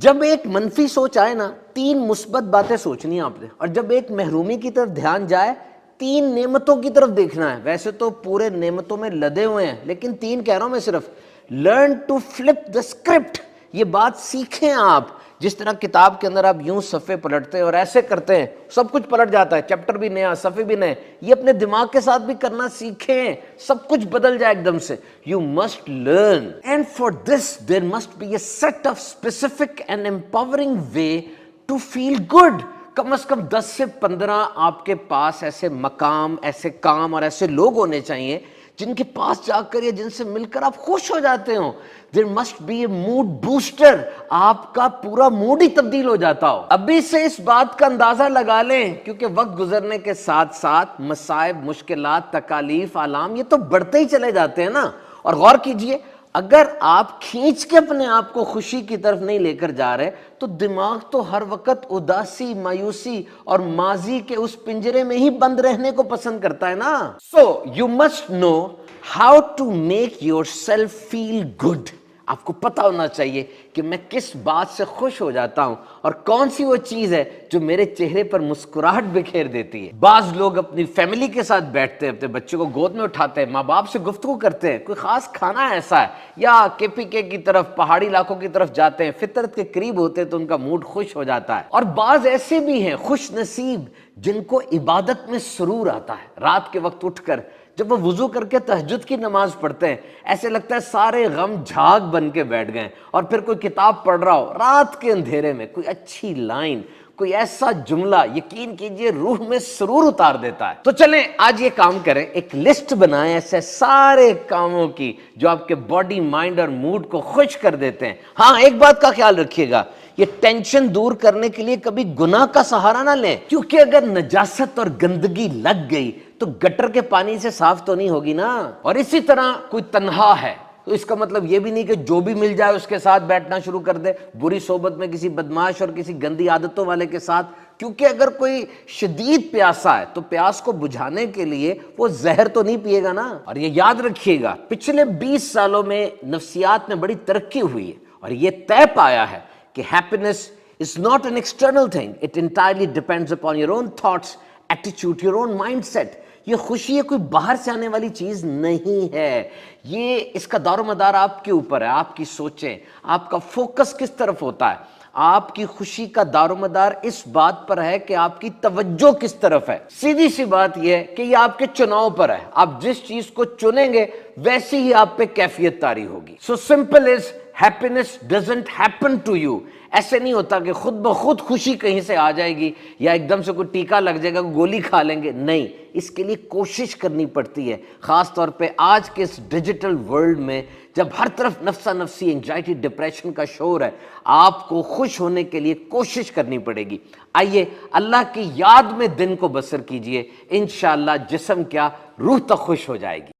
جب ایک منفی سوچ آئے نا، 3 مثبت باتیں سوچنی ہیں آپ نے، اور جب ایک محرومی کی طرف دھیان جائے 3 نعمتوں کی طرف دیکھنا ہے۔ ویسے تو پورے نعمتوں میں لدے ہوئے ہیں، لیکن 3 کہہ رہا ہوں میں صرف۔ Learn to flip the script, یہ بات سیکھیں آپ۔ جس طرح کتاب کے اندر آپ یوں صفحے پلٹتے ہیں اور ایسے کرتے ہیں، سب کچھ پلٹ جاتا ہے، چیپٹر بھی نیا، صفحے بھی نئے، یہ اپنے دماغ کے ساتھ بھی کرنا سیکھیں، سب کچھ بدل جائے ایک دم سے۔ You must learn, and for this there must be a set of specific and empowering way to feel good۔ کم از کم 10 سے 15 آپ کے پاس ایسے مقام، ایسے کام اور ایسے لوگ ہونے چاہیے جن کے پاس جا کر یا جن سے مل کر آپ خوش ہو جاتے ہوں۔ There must be a mood booster، آپ کا پورا موڈ ہی تبدیل ہو جاتا ہو۔ ابھی سے اس بات کا اندازہ لگا لیں، کیونکہ وقت گزرنے کے ساتھ ساتھ مصائب، مشکلات، تکالیف، آلام یہ تو بڑھتے ہی چلے جاتے ہیں نا۔ اور غور کیجئے، اگر آپ کھینچ کے اپنے آپ کو خوشی کی طرف نہیں لے کر جا رہے تو دماغ تو ہر وقت اداسی، مایوسی اور ماضی کے اس پنجرے میں ہی بند رہنے کو پسند کرتا ہے نا۔ So you must know how to make yourself feel good۔ آپ کو پتا ہونا چاہیے کہ میں کس بات سے خوش ہو جاتا ہوں اور کون سی وہ چیز ہے جو میرے چہرے پر مسکراہٹ بکھیر دیتی ہے۔ بعض لوگ اپنی فیملی کے ساتھ بیٹھتے ہیں، اپنے بچے کو گود میں اٹھاتے ہیں، ماں باپ سے گفتگو کرتے ہیں، کوئی خاص کھانا ایسا ہے، یا KPK کی طرف، پہاڑی علاقوں کی طرف جاتے ہیں، فطرت کے قریب ہوتے ہیں تو ان کا موڈ خوش ہو جاتا ہے۔ اور بعض ایسے بھی ہیں خوش نصیب جن کو عبادت میں سرور آتا ہے۔ رات کے وقت اٹھ کر جب وہ وضو کر کے تہجد کی نماز پڑھتے ہیں، ایسے لگتا ہے سارے غم جھاگ بن کے بیٹھ گئے، اور پھر کوئی کتاب پڑھ رہا ہو رات کے اندھیرے میں، کوئی اچھی لائن، کوئی ایسا جملہ، یقین کیجئے روح میں سرور اتار دیتا ہے۔ تو چلیں آج یہ کام کریں، ایک لسٹ بنائیں ایسے سارے کاموں کی جو آپ کے باڈی، مائنڈ اور موڈ کو خوش کر دیتے ہیں۔ ہاں ایک بات کا خیال رکھیے گا، یہ ٹینشن دور کرنے کے لیے کبھی گناہ کا سہارا نہ لیں، کیونکہ اگر نجاست اور گندگی لگ گئی تو گٹر کے پانی سے صاف تو نہیں ہوگی نا۔ اور اسی طرح کوئی تنہا ہے تو اس کا مطلب یہ بھی نہیں کہ جو بھی مل جائے اس کے ساتھ بیٹھنا شروع کر دے، بری صحبت میں کسی بدماش اور کسی گندی عادتوں والے کے ساتھ، کیونکہ اگر کوئی شدید پیاسا ہے تو پیاس کو بجھانے کے لیے وہ زہر تو نہیں پیے گا نا۔ اور یہ یاد رکھیے گا، پچھلے 20 سالوں میں نفسیات میں بڑی ترقی ہوئی ہے، اور یہ طے پایا ہے کہ happiness is not an external thing, it entirely depends upon your own thoughts, attitude, your own mindset۔ یہ خوشی ہے کوئی باہر سے آنے والی چیز نہیں ہے، یہ اس کا دار و مدار آپ کے اوپر ہے، آپ کی سوچیں، آپ کا فوکس کس طرف ہوتا ہے۔ آپ کی خوشی کا دار و مدار اس بات پر ہے کہ آپ کی توجہ کس طرف ہے۔ سیدھی سی بات یہ ہے کہ یہ آپ کے چناؤ پر ہے، آپ جس چیز کو چنیں گے ویسی ہی آپ پہ کیفیت طاری ہوگی۔ So simple is happiness doesn't happen to you۔ ایسے نہیں ہوتا کہ خود بخود خوشی کہیں سے آ جائے گی یا ایک دم سے کوئی ٹیکا لگ جائے گا، گولی کھا لیں گے، نہیں، اس کے لیے کوشش کرنی پڑتی ہے۔ خاص طور پہ آج کے اس ڈیجیٹل ورلڈ میں جب ہر طرف نفسا نفسی، انگزائٹی، ڈپریشن کا شور ہے، آپ کو خوش ہونے کے لیے کوشش کرنی پڑے گی۔ آئیے اللہ کی یاد میں دن کو بسر کیجئے، انشاءاللہ جسم کیا روح تک خوش ہو جائے گی۔